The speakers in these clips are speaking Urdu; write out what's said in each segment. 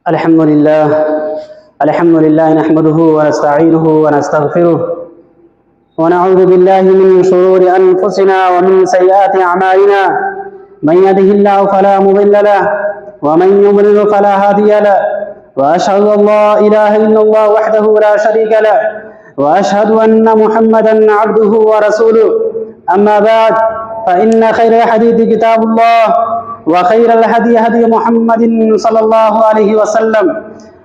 الحمد لله نحمده ونستعينه ونستغفره ونعوذ بالله من شرور أنفسنا ومن سيئات أعمالنا من يهده الله فلا مضل له ومن يضلل فلا هادي له وأشهد أن لا إله إلا الله وحده لا شريك له وأشهد أن محمدا عبده ورسوله أما بعد فإن خير الحديث كتاب الله وخير الهدي هدي محمد صلى الله عليه وسلم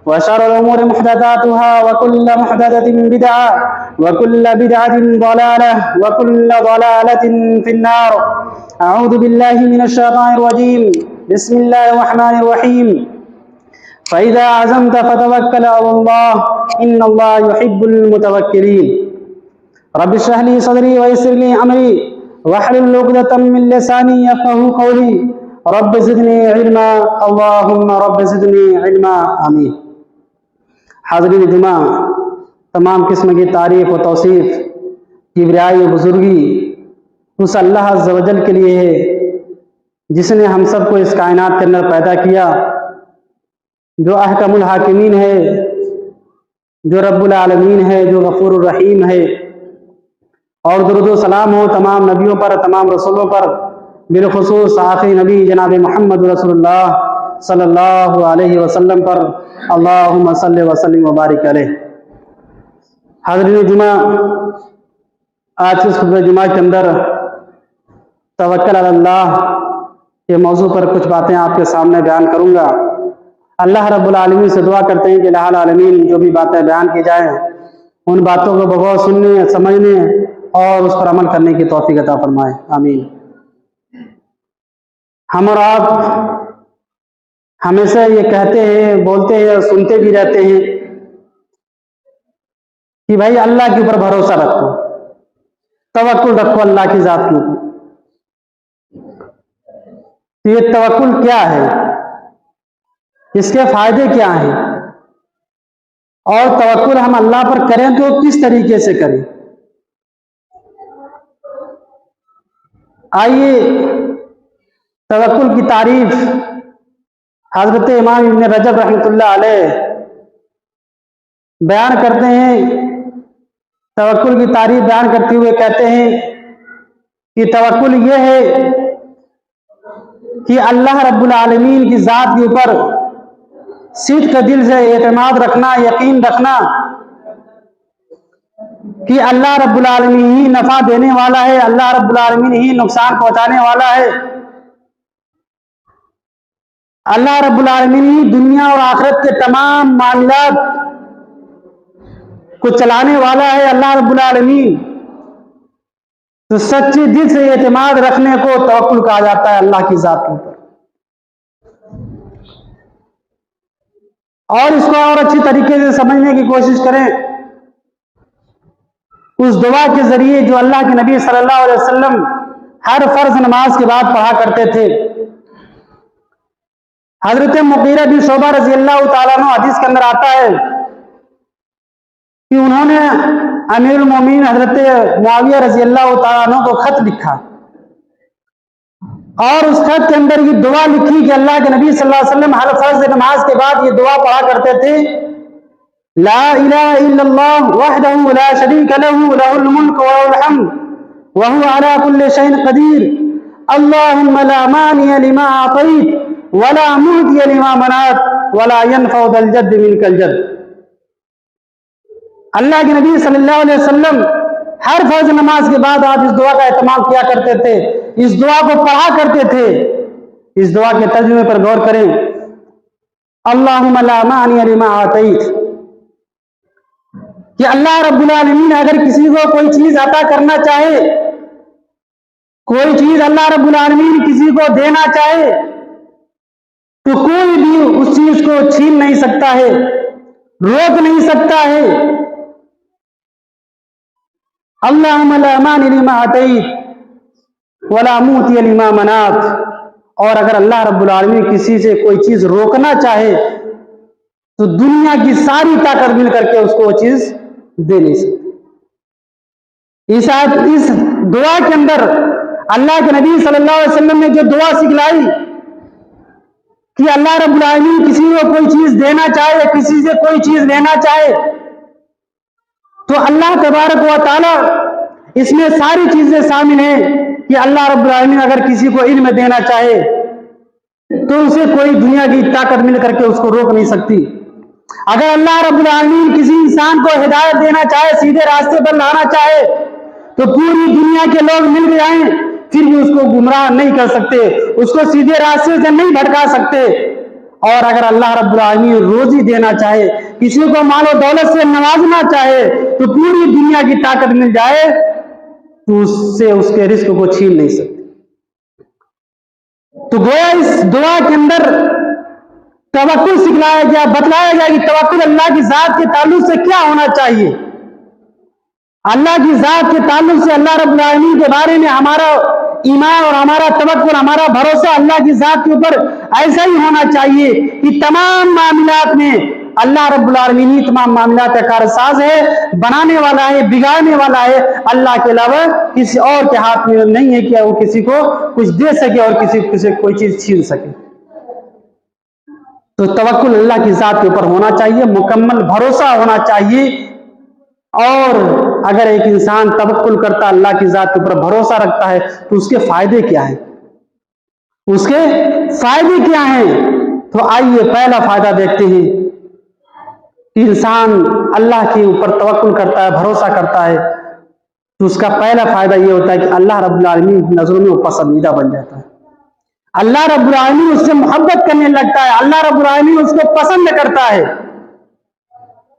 وشر الأمور محدثاتها وكل محدثة بدعة وكل بدعة ضلالة وكل ضلالة في النار. أعوذ بالله من الشيطان الرجيم. بسم الله الرحمن الرحيم. فإذا عزمت فتوكل على الله إن الله يحب المتوكلين. رب اشرح لي صدري ويسر لي أمري واحلل عقدة من لساني يفقهوا قولي. رب زدني علما اللهم رب زدني علما آمین. حاضرین جمعہ، تمام قسم کی تعریف و توصیف، کبریائی و بزرگی اس اللہ عز و جل کے لیے ہے جس نے ہم سب کو اس کائنات کے اندر پیدا کیا، جو احکم الحاکمین ہے، جو رب العالمین ہے، جو غفور الرحیم ہے. اور درود و سلام ہو تمام نبیوں پر، تمام رسولوں پر، بالخصوص آخری نبی جناب محمد رسول اللہ صلی اللہ علیہ وسلم پر. اللہم صلی وسلم وبارک علیہ. حاضرین جمعہ، آج اس خطبہ جمعہ کے اندر توکل علی اللہ کے موضوع پر کچھ باتیں آپ کے سامنے بیان کروں گا. اللہ رب العالمین سے دعا کرتے ہیں کہ الہ العالمین جو بھی باتیں بیان کی جائیں ان باتوں کو بغور سننے، سمجھنے اور اس پر عمل کرنے کی توفیق عطا فرمائے. آمین. ہم اور آپ ہمیشہ یہ کہتے ہیں، بولتے ہیں اور سنتے بھی رہتے ہیں کہ بھائی اللہ کے اوپر بھروسہ رکھو، توکل رکھو اللہ کی ذات کے اوپر. تو یہ توکل کیا ہے، اس کے فائدے کیا ہیں، اور توکل ہم اللہ پر کریں تو کس طریقے سے کریں. آئیے توکل کی تعریف حضرت امام ابن رجب رحمۃ اللہ علیہ بیان کرتے ہیں. توکل کی تعریف بیان کرتے ہوئے کہتے ہیں کہ توکل یہ ہے کہ اللہ رب العالمین کی ذات کے اوپر صدق دل سے اعتماد رکھنا، یقین رکھنا کہ اللہ رب العالمین ہی نفع دینے والا ہے، اللہ رب العالمین ہی نقصان پہنچانے والا ہے، اللہ رب العالمین ہی دنیا اور آخرت کے تمام معاملات کو چلانے والا ہے، اللہ رب العالمین. تو سچے دل سے اعتماد رکھنے کو توکل کہا جاتا ہے اللہ کی ذات کے اوپر. اور اس کو اور اچھی طریقے سے سمجھنے کی کوشش کریں. اس دعا کے ذریعے جو اللہ کے نبی صلی اللہ علیہ وسلم ہر فرض نماز کے بعد پڑھا کرتے تھے. حضرت مغیرہ بن شعبہ رضی اللہ تعالیٰ عنہ حدیث کے اندر آتا ہے کہ انہوں نے امیر المومنین حضرت معاویہ رضی اللہ تعالیٰ عنہ کو خط لکھا، اور اس خط کے اندر یہ دعا لکھی کہ اللہ کے نبی صلی اللہ علیہ وسلم ہر فرض نماز کے بعد یہ دعا پڑھا کرتے تھے: لا الہ الا اللہ وحدہ لا شریک لہ لہ الملک ولہ الحمد وہو علی کل شیء قدیر اللہم لا مانع لما اعطیت ولا معطی لما منعت ولا ينفع ذا الجد منک الجد. اللہ کے نبی صلی اللہ علیہ وسلم ہر فرض نماز کے بعد آپ اس دعا کا اہتمام کیا کرتے تھے، اس دعا کو پڑھا کرتے تھے. اس دعا کے ترجمے پر غور کریں. اللہم لا مانع لما اعطیت، کہ اللہ رب العالمین اگر کسی کو کوئی چیز عطا کرنا چاہے، کوئی چیز اللہ رب العالمین کسی کو دینا چاہے تو کوئی بھی اس چیز کو چھین نہیں سکتا ہے، روک نہیں سکتا ہے. اللہم لا مانع لما اعطیت ولا معطی لما منعت. اور اگر اللہ رب العالمین کسی سے کوئی چیز روکنا چاہے تو دنیا کی ساری طاقت مل کر کے اس کو وہ چیز دے نہیں سکتی. اس دعا کے اندر اللہ کے نبی صلی اللہ علیہ وسلم نے جو دعا سکھلائی کہ اللہ رب العالمین کسی کو کوئی چیز دینا چاہے، کسی سے کوئی چیز لینا چاہے، تو اللہ تبارک و تعالی اس میں ساری چیزیں شامل ہیں کہ اللہ رب العالمین اگر کسی کو علم دینا چاہے تو اسے کوئی دنیا کی طاقت مل کر کے اس کو روک نہیں سکتی۔ اگر اللہ رب العالمین کسی انسان کو ہدایت دینا چاہے، سیدھے راستے پر لانا چاہے، تو پوری دنیا کے لوگ مل جائیں پھر بھی اس کو گمراہ نہیں کر سکتے، اس کو سیدھے راستے سے نہیں بھٹکا سکتے۔ اور اگر اللہ رب العالمین روزی دینا چاہے، کسی کو مال و دولت سے نوازنا چاہے، تو پوری دنیا کی طاقت مل جائے تو اس سے اس کے رزق کو چھین نہیں سکتے۔ تو گویا اس دعا کے اندر توکل سکھلایا گیا، بتلایا گیا کہ توکل اللہ کی ذات کے تعلق سے کیا ہونا چاہیے۔ اللہ کی ذات کے تعلق سے اللہ رب العالمین کے بارے میں ہمارا ایمان اور ہمارا توکل، ہمارا بھروسہ اللہ کی ذات کے اوپر ایسا ہی ہونا چاہیے کہ تمام معاملات میں اللہ رب العالمین ہی تمام معاملات کا کارساز ہے، بنانے والا ہے، بگاڑنے والا ہے۔ اللہ کے علاوہ کسی اور کے ہاتھ میں نہیں ہے کہ وہ کسی کو کچھ دے سکے اور کسی سے کوئی چیز چھین سکے۔ تو توکل اللہ کی ذات کے اوپر ہونا چاہیے، مکمل بھروسہ ہونا چاہیے۔ اور اگر ایک انسان توکل کرتا، اللہ کی ذات کے اوپر بھروسہ رکھتا ہے، تو اس کے فائدے کیا ہیں؟ اس کے فائدے کیا ہیں؟ تو آئیے پہلا فائدہ دیکھتے ہیں۔ انسان اللہ کے اوپر توکل کرتا ہے، بھروسہ کرتا ہے، تو اس کا پہلا فائدہ یہ ہوتا ہے کہ اللہ رب العالمین کی نظروں میں وہ پسندیدہ بن جاتا ہے۔ اللہ رب العالمین اس سے محبت کرنے لگتا ہے، اللہ رب العالمین اس کو پسند کرتا ہے۔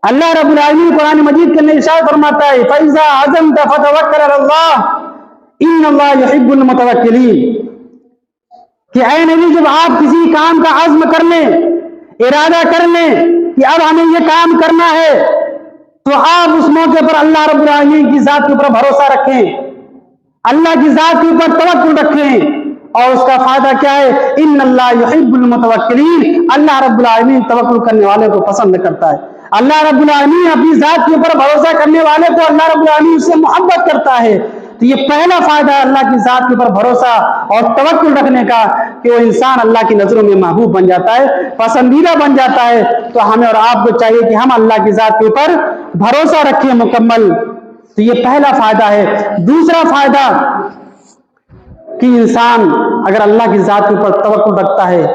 اللہ رب العالمین قرآن مجید کے اندر ارشاد فرماتا ہے فَإِذَا عَزَمْتَ فَتَوَكَّلْ عَلَى اللَّهِ إِنَّ اللَّهَ يُحِبُّ الْمُتَوَكِّلِينَ کہ اے نبی، جب آپ کسی کام کا عزم کر لیں، ارادہ کر لیں کہ اب ہمیں یہ کام کرنا ہے، تو آپ اس موقع پر اللہ رب العالمین کی ذات کے اوپر بھروسہ رکھیں، اللہ کی ذات کے اوپر توکل رکھیں۔ اور اس کا فائدہ کیا ہے؟ ان اللہ یحب المتوکلین، اللہ رب العالمین توکل کرنے والے کو پسند کرتا ہے۔ اللہ رب العالمین اپنی ذات کے اوپر بھروسہ کرنے والے کو اللہ رب العالمین اس سے محبت کرتا ہے۔ تو یہ پہلا فائدہ ہے اللہ کی ذات کے اوپر بھروسہ اور توکل رکھنے کا، کہ وہ انسان اللہ کی نظروں میں محبوب بن جاتا ہے، پسندیدہ بن جاتا ہے۔ تو ہمیں اور آپ کو چاہیے کہ ہم اللہ کی ذات کے اوپر بھروسہ رکھیں مکمل۔ تو یہ پہلا فائدہ ہے۔ دوسرا فائدہ کہ انسان اگر اللہ کی ذات کے اوپر توکل رکھتا ہے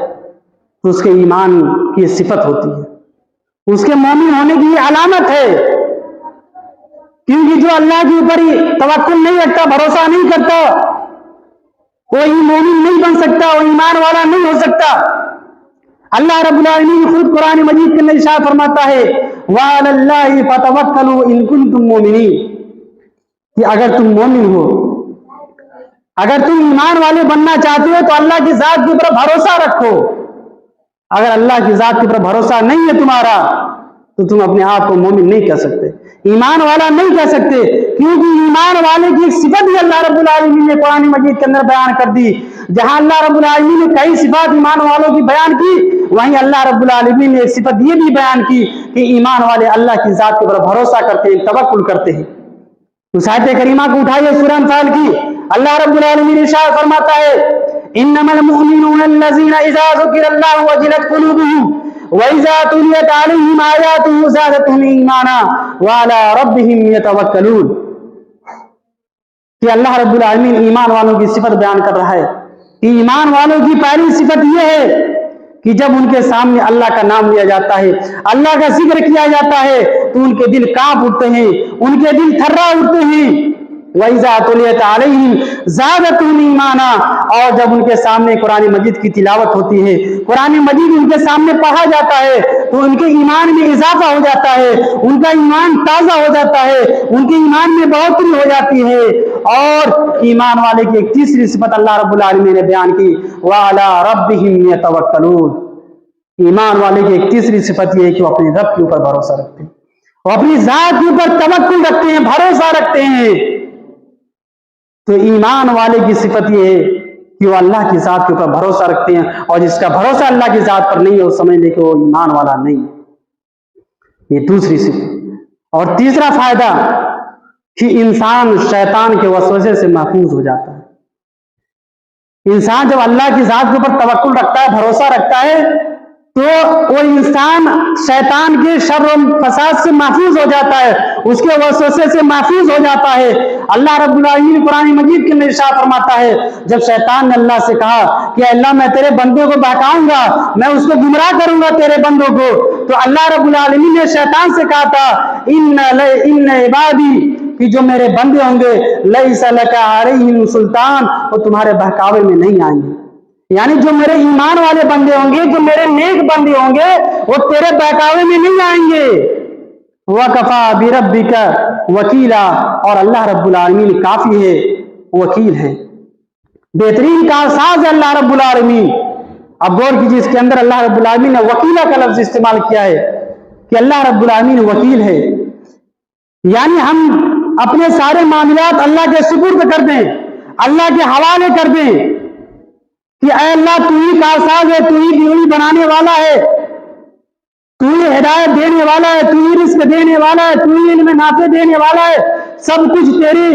تو اس کے ایمان کی صفت ہوتی ہے، اس کے مومن ہونے کی یہ علامت ہے۔ کیونکہ جو اللہ کے اوپر توکل نہیں رکھتا، بھروسہ نہیں کرتا، وہ مومن نہیں بن سکتا، وہ ایمان والا نہیں ہو سکتا۔ اللہ رب العالمین خود قرآن مجید کے اندر ارشاد فرماتا ہے وَعَلَى اللَّهِ فَتَوَكَّلُوا إِن كُنتُم مُّؤْمِنِينَ کہ اگر تم مومن ہو، اگر تم ایمان والے بننا چاہتے ہو تو اللہ کی ذات کے اوپر بھروسہ رکھو۔ اگر اللہ کی ذات کے اوپر بھروسہ نہیں ہے تمہارا تو تم اپنے آپ کو مومن نہیں کہہ سکتے، ایمان والا نہیں کہہ سکتے، کیونکہ ایمان والے کی ایک صفت ہی اللہ رب العالمین نے قرآن مجید کے اندر بیان کر دی۔ جہاں اللہ رب العالمین نے کئی صفات ایمان والوں کی بیان کی، وہیں اللہ رب العالمین نے ایک صفت یہ بھی بیان کی کہ ایمان والے اللہ کی ذات کے اوپر بھروسہ کرتے ہیں، توکل کرتے ہیں۔ تو آیت کریمہ کو اٹھائیے سورہ انفال کی، اللہ رب العالمین ارشاد فرماتا ہے انما المؤمنون الذين اذا ذكر الله وجلت قلوبهم واذا تليت عليهم اياته زادتهم ایمانا وعلى ربهم يتوکلون کہ اللہ رب العالمین ایمان والوں کی صفت بیان کر رہا ہے کہ ایمان والوں کی پہلی صفت یہ ہے کہ جب ان کے سامنے اللہ کا نام لیا جاتا ہے، اللہ کا ذکر کیا جاتا ہے، تو ان کے دل کانپ اٹھتے ہیں، ان کے دل تھرا اٹھتے ہیں۔ وَإِذَا تُلِيَتْ عَلَيْهِمْ زَادَتْهُمْ ایمانا اور جب ان کے سامنے قرآن مجید کی تلاوت ہوتی ہے، قرآن مجید ان کے سامنے پڑھا جاتا ہے، تو ان کے ایمان میں اضافہ ہو جاتا ہے، ان کا ایمان تازہ ہو جاتا ہے، ان کے ایمان میں بڑھوتری ہو جاتی ہے۔ اور ایمان والے کی ایک تیسری صفت اللہ رب العالمین نے بیان کی وَعَلَىٰ رَبِّهِمْ يَتَوَكَّلُونَ ایمان والے کی ایک تیسری صفت یہ ہے کہ وہ اپنے رب کے اوپر بھروسہ رکھتے ہیں، وہ اپنی ذات کے اوپر توکل رکھتے ہیں، بھروسہ رکھتے ہیں۔ تو ایمان والے کی صفت یہ ہے کہ وہ اللہ کی ذات کے اوپر بھروسہ رکھتے ہیں، اور جس کا بھروسہ اللہ کی ذات پر نہیں ہے وہ سمجھ لے کہ وہ ایمان والا نہیں ہے۔ یہ دوسری صفت۔ اور تیسرا فائدہ کہ انسان شیطان کے وسوسے سے محفوظ ہو جاتا ہے۔ انسان جب اللہ کی ذات کے اوپر توکل رکھتا ہے، بھروسہ رکھتا ہے، تو وہ انسان شیطان کے شر و فساد سے محفوظ ہو جاتا ہے، اس کے وسوسے سے محفوظ ہو جاتا ہے۔ اللہ رب العالمین قرآن مجید کے اندر ارشاد فرماتا ہے، جب شیطان نے اللہ سے کہا کہ اللہ میں تیرے بندوں کو بہکاؤں گا، میں اس کو گمراہ کروں گا تیرے بندوں کو، تو اللہ رب العالمین نے شیطان سے کہا تھا ان عبادی، کہ جو میرے بندے ہوں گے لیس لک علیہم سلطان، وہ تمہارے بہکاوے میں نہیں آئیں گے، یعنی جو میرے ایمان والے بندے ہوں گے، جو میرے نیک بندے ہوں گے، وہ تیرے بہکاوے میں نہیں آئیں گے۔ وَكَفَى بِرَبِّكَ وَكِيلًا، اور اللہ رب العالمین کافی ہے، وکیل ہے، بہترین کارساز ہے اللہ رب العالمین۔ اب غور کیجیے، اس کے اندر اللہ رب العالمین نے وکیلہ کا لفظ استعمال کیا ہے کہ اللہ رب العالمین وکیل ہے، یعنی ہم اپنے سارے معاملات اللہ کے سپرد کر دیں، اللہ کے حوالے کر دیں کہ اے اللہ تو ہی کارساز ہے، تو ہی بیوی بنانے والا ہے، تو ہی ہدایت دینے والا ہے، تو ہی رزق دینے والا ہے، تو ہی علم نافع دینے والا ہے، سب کچھ تیری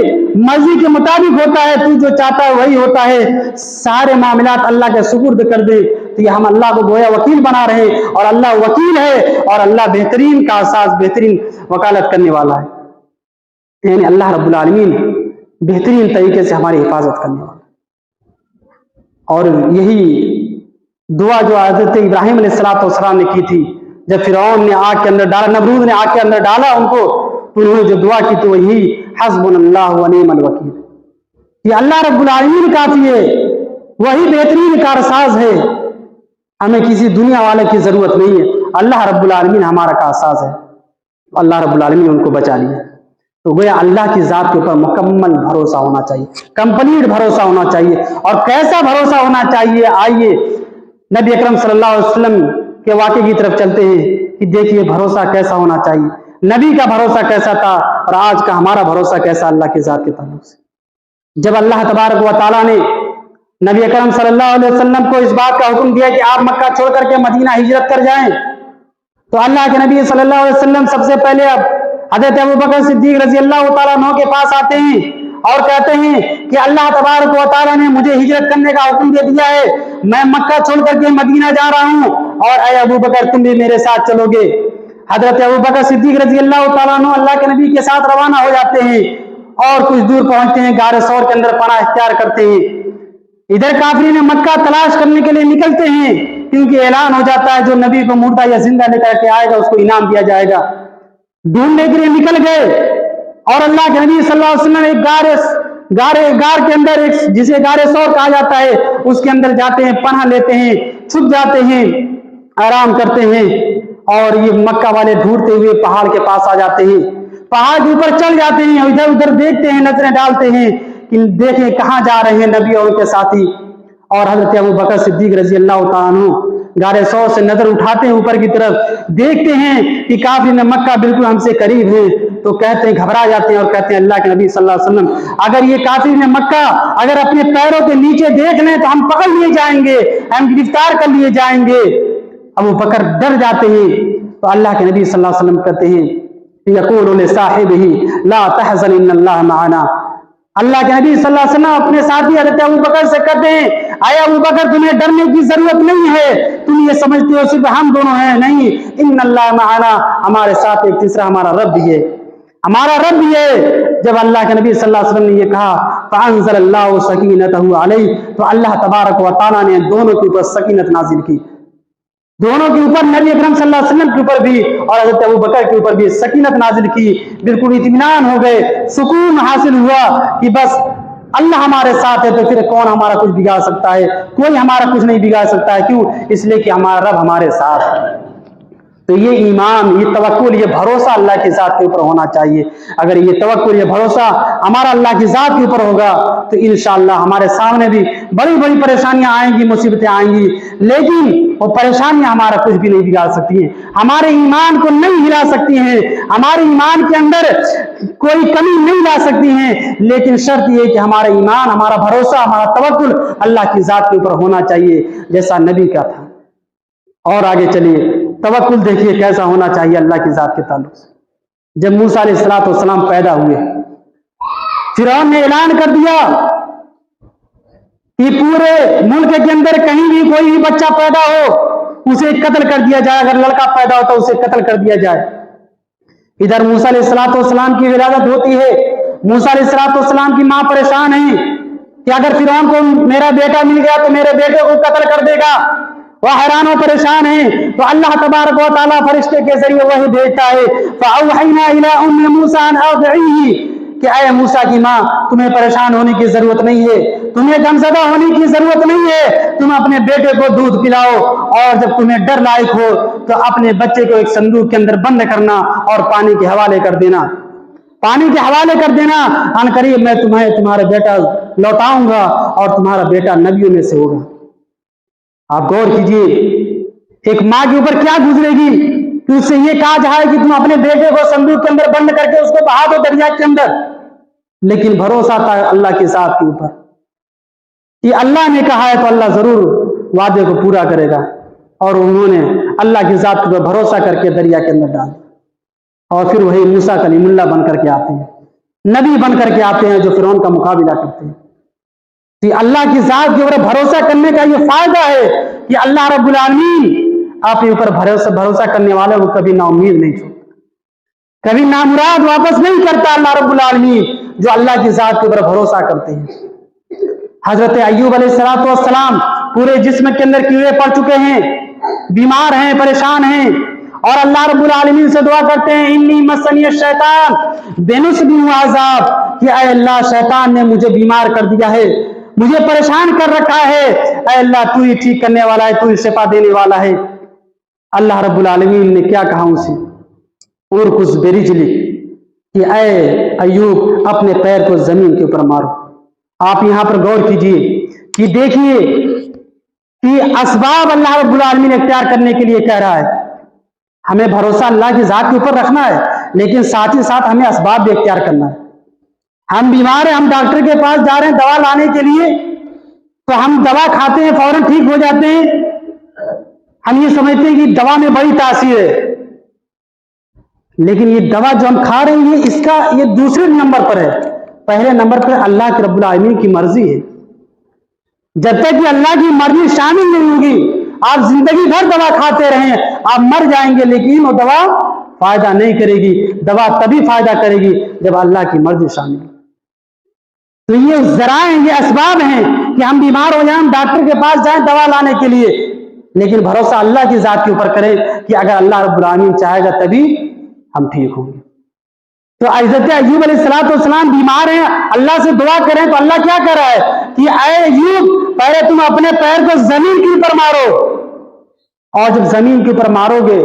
مرضی کے مطابق ہوتا ہے، تو جو چاہتا ہے وہی ہوتا ہے، سارے معاملات اللہ کے سپرد کر دے، تو یہ ہم اللہ کو گویا وکیل بنا رہے ہیں، اور اللہ وکیل ہے، اور اللہ بہترین کارساز، بہترین وکالت کرنے والا ہے، یعنی اللہ رب العالمین بہترین طریقے سے ہماری حفاظت کرنے والا ہے۔ اور یہی دعا جو حضرت ابراہیم علیہ السلام نے کی تھی، جب فرعون نے آگ کے اندر ڈالا، نمرود نے آگ کے اندر ڈالا ان کو، تو انہوں نے جو دعا کی تو وہی حسبنا اللہ ونعم الوکیل، یہ اللہ رب العالمین کافی ہے، وہی بہترین کارساز ہے، ہمیں کسی دنیا والے کی ضرورت نہیں ہے، اللہ رب العالمین ہمارا کارساز ہے، اللہ رب العالمین ان کو بچا لیا۔ تو گویا اللہ کی ذات کے اوپر مکمل بھروسہ ہونا چاہیے، کمپلیٹ بھروسہ ہونا چاہیے۔ اور کیسا بھروسہ ہونا چاہیے؟ آئیے نبی اکرم صلی اللہ علیہ وسلم کے واقعے کی طرف چلتے ہیں کہ دیکھیے بھروسہ کیسا ہونا چاہیے، نبی کا بھروسہ کیسا تھا اور آج کا ہمارا بھروسہ کیسا اللہ کی ذات کے تعلق سے۔ جب اللہ تبارک و تعالیٰ نے نبی اکرم صلی اللہ علیہ وسلم کو اس بات کا حکم دیا کہ آپ مکہ چھوڑ کر کے مدینہ ہجرت کر جائیں، تو اللہ کے نبی صلی اللہ علیہ وسلم سب سے پہلے اب حضرت ابوبکر صدیق رضی اللہ تعالیٰ عنہ کے پاس آتے ہیں اور کہتے ہیں کہ اللہ تبارک و تعالیٰ نے مجھے ہجرت کرنے کا حکم دے دیا ہے، میں مکہ چھوڑ کر کے مدینہ جا رہا ہوں، اور اے ابوبکر تم بھی میرے ساتھ چلو گے۔ حضرت ابوبکر صدیق رضی اللہ تعالیٰ عنہ اللہ کے نبی کے ساتھ روانہ ہو جاتے ہیں اور کچھ دور پہنچتے ہیں، غار ثور کے اندر پناہ اختیار کرتے ہیں۔ ادھر کافرین مکہ تلاش کرنے کے لیے نکلتے ہیں، کیونکہ اعلان ہو جاتا ہے جو نبی کو مردہ یا زندہ لے کر کے آئے گا اس کو انعام دیا جائے گا۔ ڈھونڈنے کے لیے نکل گئے اور اللہ کے نبی صلی اللہ علیہ وسلم ایک غار کے اندر، جسے غار ثور کہا جاتا ہے، اس کے اندر جاتے ہیں، پناہ لیتے ہیں، چھپ جاتے ہیں، آرام کرتے ہیں، اور یہ مکہ والے ڈھونڈتے ہوئے پہاڑ کے پاس آ جاتے ہیں، پہاڑ کے اوپر چڑھ جاتے ہیں، ادھر ادھر دیکھتے ہیں، نظریں ڈالتے ہیں کہ دیکھیں کہاں جا رہے ہیں نبی اور ان کے ساتھی۔ اور حضرت ابوبکر صدیق رضی اللہ تعالیٰ عنہ غار ثور سے نظر اٹھاتے ہیں اوپر کی طرف، دیکھتے ہیں کہ کافرین مکہ بالکل ہم سے قریب ہیں، تو کہتے ہیں، گھبرا جاتے ہیں اور کہتے ہیں اللہ کے نبی صلی اللہ علیہ وسلم اگر یہ کافرین مکہ اگر اپنے پیروں کے نیچے دیکھ لیں تو ہم پکڑ لیے جائیں گے، ہم گرفتار کر لیے جائیں گے۔ ابوبکر ڈر جاتے ہیں، تو اللہ کے نبی صلی اللہ علیہ وسلم کہتے ہیں یقول لصاحبہ لا تحزن ان اللہ معنا، اللہ کے نبی صلی اللہ علیہ وسلم اپنے ساتھی حضرت ابوبکر سے کہتے ہیں اے ابوبکر تمہیں ڈرنے کی ضرورت نہیں ہے، تم یہ سمجھتے ہو صرف ہم دونوں ہیں، نہیں، ان اللہ معنا، ہمارے ساتھ ایک تیسرا ہمارا رب بھی ہے، ہمارا رب بھی ہے۔ جب اللہ کے نبی صلی اللہ علیہ وسلم نے یہ کہا فانزل اللہ سکینتہ علیہ، تو اللہ تبارک و تعالیٰ نے دونوں کے اوپر سکینت نازل کی، دونوں کے اوپر، نبی اکرم صلی اللہ علیہ وسلم کے اوپر بھی اور حضرت ابوبکر کے اوپر بھی سکینت نازل کی، بالکل اطمینان ہو گئے، سکون حاصل ہوا کہ بس اللہ ہمارے ساتھ ہے تو پھر کون ہمارا کچھ بگاڑ سکتا ہے، کوئی ہمارا کچھ نہیں بگاڑ سکتا ہے، کیوں؟ اس لیے کہ ہمارا رب ہمارے ساتھ ہے۔ تو یہ ایمان، یہ توکل، یہ بھروسہ اللہ کی ذات کے اوپر ہونا چاہیے۔ اگر یہ توکل، یہ بھروسہ ہمارا اللہ کی ذات کے اوپر ہوگا تو انشاءاللہ ہمارے سامنے بھی بڑی بڑی پریشانیاں آئیں گی، مصیبتیں آئیں گی، لیکن وہ پریشانیاں ہمارا کچھ بھی نہیں بگاڑ سکتی ہیں، ہمارے ایمان کو نہیں ہلا سکتی ہیں، ہمارے ایمان کے اندر کوئی کمی نہیں لا سکتی ہیں، لیکن شرط یہ کہ ہمارا ایمان، ہمارا بھروسہ، ہمارا توکل اللہ کی ذات کے اوپر ہونا چاہیے جیسا نبی کا تھا۔ اور آگے چلیے، توکل دیکھیے کیسا ہونا چاہیے اللہ کی ذات کے تعلق سے۔ جب موسیٰ علیہ السلام پیدا ہوئے، فرعون نے اعلان کر دیا کہ پورے ملک کے اندر کہیں بھی کوئی بھی بچہ پیدا ہو اسے قتل کر دیا جائے، اگر لڑکا پیدا ہوتا اسے قتل کر دیا جائے۔ ادھر موسیٰ علیہ السلام کی ولادت ہوتی ہے، موسیٰ علیہ السلام کی ماں پریشان ہے کہ اگر فرعون کو میرا بیٹا مل گیا تو میرے بیٹے کو قتل کر دے گا، وہ حیران و پریشان ہیں۔ تو اللہ تبارک و تعالیٰ فرشتے کے ذریعے وحی بھیجتا ہے، فَأَوْحَيْنَا إِلَىٰ أُمِّ مُوسَىٰ أَنْ أَرْضِعِيهِ، کہ اے موسیٰ کی ماں تمہیں پریشان ہونے کی ضرورت نہیں ہے، تمہیں غمزدہ ہونے کی ضرورت نہیں ہے، تم اپنے بیٹے کو دودھ پلاؤ، اور جب تمہیں ڈر لاحق ہو تو اپنے بچے کو ایک صندوق کے اندر بند کرنا اور پانی کے حوالے کر دینا، پانی کے حوالے کر دینا، ان قریب میں تمہیں تمہارا بیٹا لوٹاؤں گا اور تمہارا بیٹا نبیوں میں سے ہوگا۔ آپ غور کیجئے ایک ماں کے اوپر کیا گزرے گی کہ اس سے یہ کہا جائے کہ تم اپنے بیٹے کو صندوق کے اندر بند کر کے اس کو بہا دو دریا کے اندر، لیکن بھروسہ تھا اللہ کی ذات کے اوپر کہ اللہ نے کہا ہے تو اللہ ضرور وعدے کو پورا کرے گا، اور انہوں نے اللہ کی ذات کے اوپر بھروسہ کر کے دریا کے اندر ڈال دیا، اور پھر وہی موسیٰ کلیم اللہ بن کر کے آتے ہیں، نبی بن کر کے آتے ہیں جو فرعون کا مقابلہ کرتے ہیں۔ کہ اللہ کی ذات کے اوپر بھروسہ کرنے کا یہ فائدہ ہے کہ اللہ رب العالمین آپ کے اوپر بھروسہ کرنے والوں کو کبھی نا امید نہیں چھوڑتا، کبھی نامراد واپس نہیں کرتا اللہ رب العالمین جو اللہ کی ذات کے اوپر بھروسہ کرتے ہیں۔ حضرت ایوب علیہ السلام پورے جسم کے اندر کیڑے پڑ چکے ہیں، بیمار ہیں، پریشان ہیں، اور اللہ رب العالمین سے دعا کرتے ہیں انی مسنی الشیطان بنصب وعذاب، کہ اے اللہ شیطان نے مجھے بیمار کر دیا ہے، مجھے پریشان کر رکھا ہے، اے اللہ تو ہی ٹھیک کرنے والا ہے، تو ہی شفا دینے والا ہے۔ اللہ رب العالمین نے کیا کہا اسے، ارکض برجلک، کہ اے ایوب اپنے پیر کو زمین کے اوپر مارو۔ آپ یہاں پر غور کیجئے کہ دیکھیے کہ اسباب اللہ رب العالمین اختیار کرنے کے لیے کہہ رہا ہے، ہمیں بھروسہ اللہ کی ذات کے اوپر رکھنا ہے، لیکن ساتھ ہی ساتھ ہمیں اسباب بھی اختیار کرنا ہے۔ ہم بیمار ہیں، ہم ڈاکٹر کے پاس جا رہے ہیں دوا لانے کے لیے، تو ہم دوا کھاتے ہیں فوراً ٹھیک ہو جاتے ہیں، ہم یہ سمجھتے ہیں کہ دوا میں بڑی تاثیر ہے، لیکن یہ دوا جو ہم کھا رہے ہیں یہ دوسرے نمبر پر ہے، پہلے نمبر پر اللہ کے رب العالمین کی مرضی ہے۔ جب تک کہ اللہ کی مرضی شامل نہیں ہوگی آپ زندگی بھر دوا کھاتے رہیں، آپ مر جائیں گے، لیکن وہ دوا فائدہ نہیں کرے گی، دوا تبھی فائدہ کرے گی جب اللہ کی مرضی شامل ہو۔ تو یہ ذرائع ہیں، یہ اسباب ہیں کہ ہم بیمار ہو جائیں، ہم ڈاکٹر کے پاس جائیں دوا لانے کے لیے، لیکن بھروسہ اللہ کی ذات کے اوپر کریں کہ اگر اللہ رب العالمین چاہے گا تبھی ہم ٹھیک ہوں گے۔ تو حضرت ایوب علیہ السلام بیمار ہیں، اللہ سے دعا کریں تو اللہ کیا کر رہا ہے کہ اے ایوب پہلے تم اپنے پیر کو زمین کے اوپر مارو، اور جب زمین کے اوپر مارو گے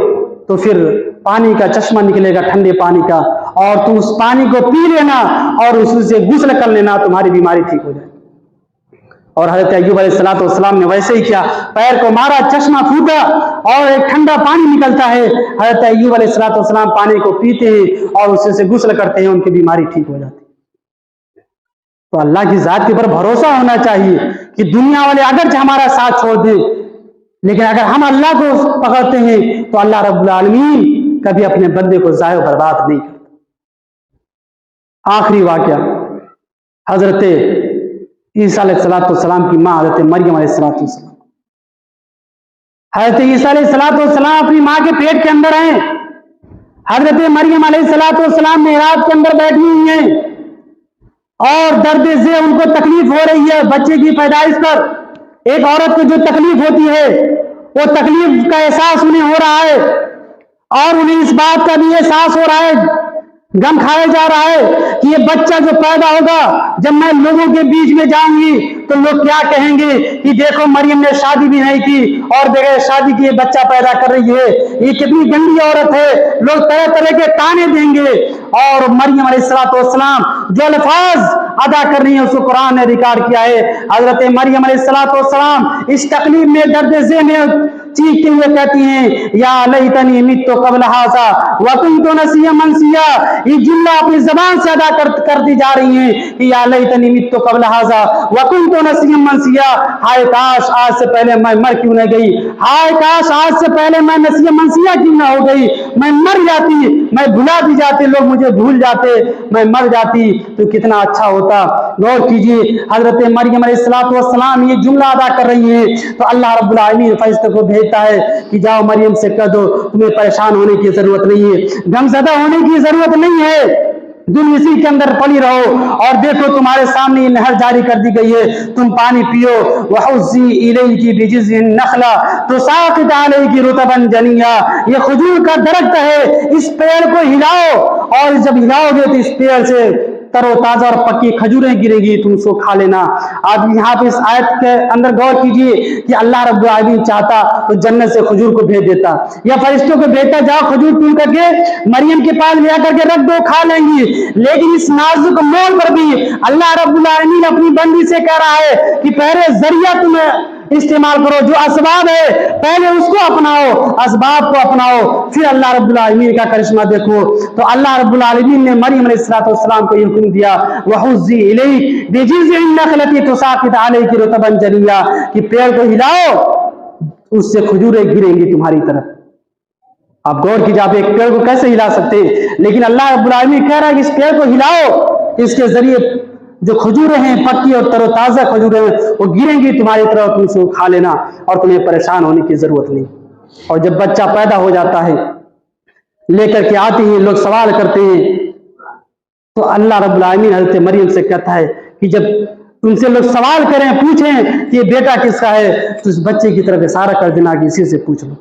تو پھر پانی کا چشمہ نکلے گا ٹھنڈے پانی کا، اور تم اس پانی کو پی لینا اور اس سے غسل کر لینا، تمہاری بیماری ٹھیک ہو جائے۔ اور حضرت ایوب علیہ السلام نے ویسے ہی کیا، پیر کو مارا، چشمہ پھوٹا اور ایک ٹھنڈا پانی نکلتا ہے، حضرت ایوب علیہ السلام پانی کو پیتے ہیں اور اس سے غسل کرتے ہیں، ان کی بیماری ٹھیک ہو جاتی ہے۔ تو اللہ کی ذات کے اوپر بھروسہ ہونا چاہیے کہ دنیا والے اگرچہ ہمارا ساتھ چھوڑ دیں، لیکن اگر ہم اللہ کو پکڑتے ہیں تو اللہ رب العالمین کبھی اپنے بندے کو ضائع و برباد نہیں کرتا۔ آخری واقعہ حضرت عیسیٰ علیہ السلام کی ماں حضرت مریم علیہ السلام۔ حضرت عیسیٰ علیہ السلام اپنی ماں کے پیٹ کے اندر ہیں، حضرت مریم علیہ السلام معراج کے اندر بیٹھی ہوئی ہیں، اور درد سے ان کو تکلیف ہو رہی ہے بچے کی پیدائش پر۔ ایک عورت کو جو تکلیف ہوتی ہے وہ تکلیف کا احساس انہیں ہو رہا ہے، اور انہیں اس بات کا بھی احساس ہو رہا ہے، غم کھایا جا رہا ہے کہ یہ بچہ جو پیدا ہوگا جب میں لوگوں کے بیچ میں جاؤں گی تو لوگ کیا کہیں گے کہ دیکھو مریم نے شادی بھی نہیں کی اور بغیر شادی کے بچہ پیدا کر رہی ہے، یہ کتنی گندی عورت ہے، لوگ طرح طرح کے طعنے دیں گے۔ اور مریم علیہ السلام جو الفاظ ادا کر رہی ہیں اس کو قرآن نے ریکارڈ کیا ہے۔ حضرت مریم علیہ السلام اس تکلیف میں، درد ذہ میں چیختے ہوئے کہتی ہیں یا لیتنی مت قبل ھذا وکنت نسیا منسیا. یہ جملہ اپنی زبان سے ادا کرتی جا رہی ہیں کہ یا لیتنی مت قبل ھذا وکنت نسیا منسیا. ہائے کاش آج سے پہلے میں مر کیوں نہ گئی, ہائے کاش آج سے پہلے میں نسیا منسیا کیوں نہ ہو گئی, میں مر جاتی, میں بھلا دی جاتے, لوگ مجھے بھول جاتے, میں مر جاتی تو کتنا اچھا ہوتا. غور کیجیے, حضرت مریم علیہ السلام یہ جملہ ادا کر رہی ہیں تو اللہ رب العالمین فرشتے کو بھیجتا ہے کہ جاؤ مریم سے کہہ دو تمہیں پریشان ہونے کی ضرورت نہیں ہے, غمزدہ ہونے کی ضرورت نہیں ہے, تم اسی کے اندر پڑی رہو اور دیکھو تمہارے سامنے یہ نہر جاری کر دی گئی ہے, تم پانی پیو. وَحُزِّي إِلَيْكِ بِجِذْعِ النَّخْلَةِ تُسَاقِطْ عَلَيْكِ رُطَبًا جَنِيًّا. یہ کھجور کا درخت ہے, اس پیڑ کو ہلاؤ اور جب ہلاؤ گے تو اس پیڑ سے تر و تازہ اور پکی کھجوریں گرے گی, تم اس کو کھا لینا. آپ یہاں پہ اس آیت کے اندر غور کیجئے کہ اللہ رب العالمین چاہتا تو جنت سے کھجور کو بھیج دیتا یا فرشتوں کو بھیجتا, جاؤ کھجور توڑ کر کے مریم کے پاس لے کر کے رکھ دو, کھا لیں گی. لیکن اس نازک مول پر بھی اللہ رب العالمین اپنی بندی سے کہہ رہا ہے کہ پہلے ذریعہ تمہیں استعمال کرو, جو اسباب ہے پہلے اس کو اپناؤ, اسباب کو اپناؤ, پھر اللہ رب العالمین کا کرشمہ دیکھو. تو اللہ رب العالمین نے مریم علیہ السلام کو یہ حکم دیا وَحُزِّي إِلَيْكِ بِجِذْعِ النَّخْلَةِ تُسَاقِطْ عَلَيْكِ رُطَبًا جَنِيًّا. کہ پیڑ کو ہلاؤ, اس سے کھجوریں گریں گی تمہاری طرف. آپ غور کیجئے, آپ ایک پیڑ کو کیسے ہلا سکتے ہیں, لیکن اللہ رب العالمین کہہ رہا ہے کہ اس پیڑ کو ہلاؤ, اس کے ذریعے جو کھجوریں ہیں پکی اور تر و تازہ کھجوریں ہیں وہ گریں گی تمہاری طرف, تم سے کھا لینا اور تمہیں پریشان ہونے کی ضرورت نہیں. اور جب بچہ پیدا ہو جاتا ہے, لے کر کے آتے ہیں, لوگ سوال کرتے ہیں تو اللہ رب العالمین حضرت مریم سے کہتا ہے کہ جب تم سے لوگ سوال کریں, پوچھیں کہ یہ بیٹا کس کا ہے, تو اس بچے کی طرف اشارہ کر دینا کہ اسی سے پوچھ لو.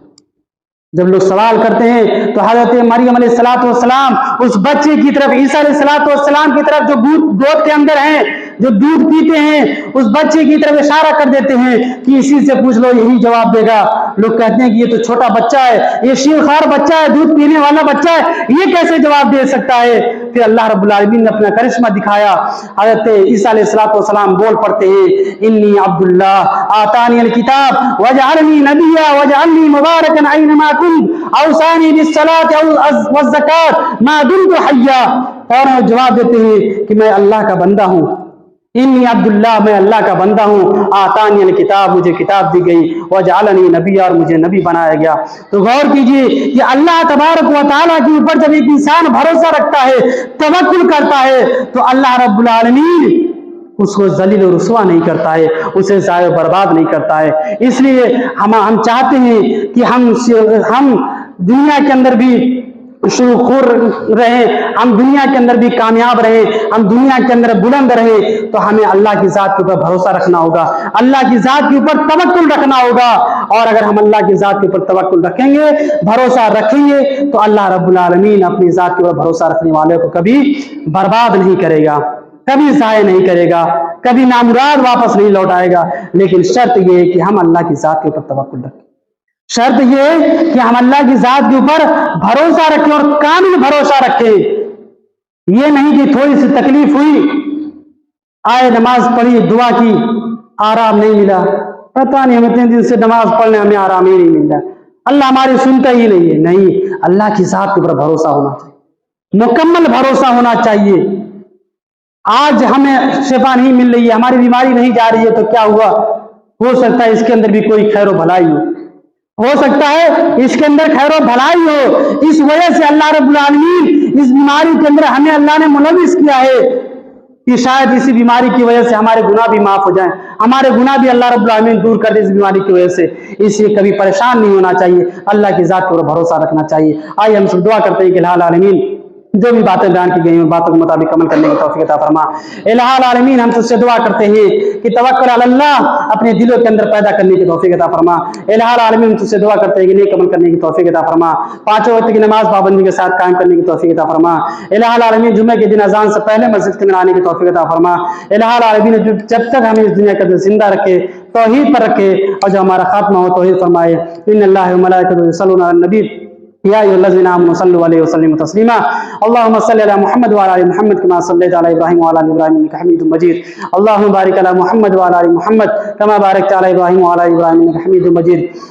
جب لوگ سوال کرتے ہیں تو حضرت مریم علیہ السلام اس بچے کی طرف, عیسیٰ علیہ السلام کی طرف جو گود کے اندر ہیں, جو دودھ پیتے ہیں, اس بچے کی طرف اشارہ کر دیتے ہیں کہ اسی سے پوچھ لو, یہی جواب دے گا. لوگ کہتے ہیں کہ یہ تو چھوٹا بچہ ہے, یہ شیرخوار بچہ ہے, دودھ پینے والا بچہ ہے, یہ کیسے جواب دے سکتا ہے. پھر اللہ رب العالمین نے اپنا کرشمہ دکھایا. حضرت عیسیٰ علیہ السلام بول پڑتے ہیں انی عبد اللہ آتانی الکتاب وجعلنی نبیا وجعلنی مبارکا اینما كنت اوصانی بالصلاۃ والزکاۃ ما دمت حیا. اور وہ جواب دیتے ہیں کہ میں اللہ کا بندہ ہوں, انی عبداللہ, میں اللہ کا بندہ ہوں, آتانی الکتاب, مجھے کتاب دی گئی, وجعلنی نبی, اور مجھے نبی بنایا گیا. تو غور کیجئے کہ اللہ تبارک و تعالیٰ کے اوپر جب ایک انسان بھروسہ رکھتا ہے, توکل کرتا ہے, تو اللہ رب العالمین اس کو ذلیل و رسوا نہیں کرتا ہے, اسے ضائع و برباد نہیں کرتا ہے. اس لیے ہم چاہتے ہیں کہ ہم دنیا کے اندر بھی شکر رہیں, ہم دنیا کے اندر بھی کامیاب رہیں, ہم دنیا کے اندر بلند رہیں, تو ہمیں اللہ کی ذات کے اوپر بھروسہ رکھنا ہوگا, اللہ کی ذات کے اوپر توکل رکھنا ہوگا. اور اگر ہم اللہ کی ذات کے اوپر توکل رکھیں گے, بھروسہ رکھیں گے, تو اللہ رب العالمین اپنی ذات کے اوپر بھروسہ رکھنے والے کو کبھی برباد نہیں کرے گا, کبھی ضائع نہیں کرے گا, کبھی نامراد واپس نہیں لوٹائے گا. لیکن شرط یہ ہے کہ ہم اللہ کی ذات کے اوپر توکل رکھیں, شرط یہ ہے کہ ہم اللہ کی ذات کے اوپر بھروسہ رکھیں اور کامل بھروسہ رکھیں. یہ نہیں کہ تھوڑی سی تکلیف ہوئی, آئے نماز پڑھی, دعا کی, آرام نہیں ملا, پتہ نہیں ہم اتنے دن سے نماز پڑھنے ہمیں آرام ہی نہیں مل رہا, اللہ ہماری سنتا ہی نہیں ہے. نہیں, اللہ کی ذات کے اوپر بھروسہ ہونا چاہیے, مکمل بھروسہ ہونا چاہیے. آج ہمیں شفا نہیں مل رہی ہے, ہماری بیماری نہیں جا رہی ہے, تو کیا ہوا, ہو سکتا ہے اس کے اندر بھی کوئی خیر و بھلائی ہو سکتا ہے اس کے اندر خیر و بھلائی ہو. اس وجہ سے اللہ رب العالمین اس بیماری کے اندر ہمیں اللہ نے ملوث کیا ہے کہ شاید اسی بیماری کی وجہ سے ہمارے گناہ بھی معاف ہو جائیں, ہمارے گناہ بھی اللہ رب العالمین دور کر دے اس بیماری کی وجہ سے. اس لیے کبھی پریشان نہیں ہونا چاہیے, اللہ کی ذات پر بھروسہ رکھنا چاہیے. آئیے ہم سب دعا کرتے ہیں کہ الہ العالمین جو بھی باتیں بیان کی گئی ہیں باتوں کے مطابق عمل کرنے کی توفیق عطا فرما. الہ العالمین ہم تجھ سے دعا کرتے ہیں کہ توکل علی اللہ اپنے دلوں کے اندر پیدا کرنے کی توفیق عطا فرما. الہ العالمین ہم تجھ سے دعا کرتے ہیں کہ نیک عمل کرنے کی توفیق عطا فرما, 5 وقت کی نماز پابندی کے ساتھ قائم کرنے کی توفیق عطا فرما. الہ العالمین جمعے کے دن اذان سے پہلے مسجد کے اندر آنے کی توفیق عطا فرما. الہ العالمین جب تک ہمیں اس دنیا کے اندر زندہ رکھے, توحید پر رکھے, اور جو ہمارا خاتمہ ہو توحید فرمائے. ان اللہ و ملائکتہ یصلون علی النبی یا ایھا الذین آمنوا صلوا علیہ وسلموا تسلیما. اللهم صل علی محمد وعلی آل محمد كما صلیت علی ابراہیم وعلی آل ابراہیم انک حمید مجید. اللهم بارک علی محمد وعلی آل محمد كما بارکت علی ابراہیم وعلی آل ابراہیم انک حمید مجید.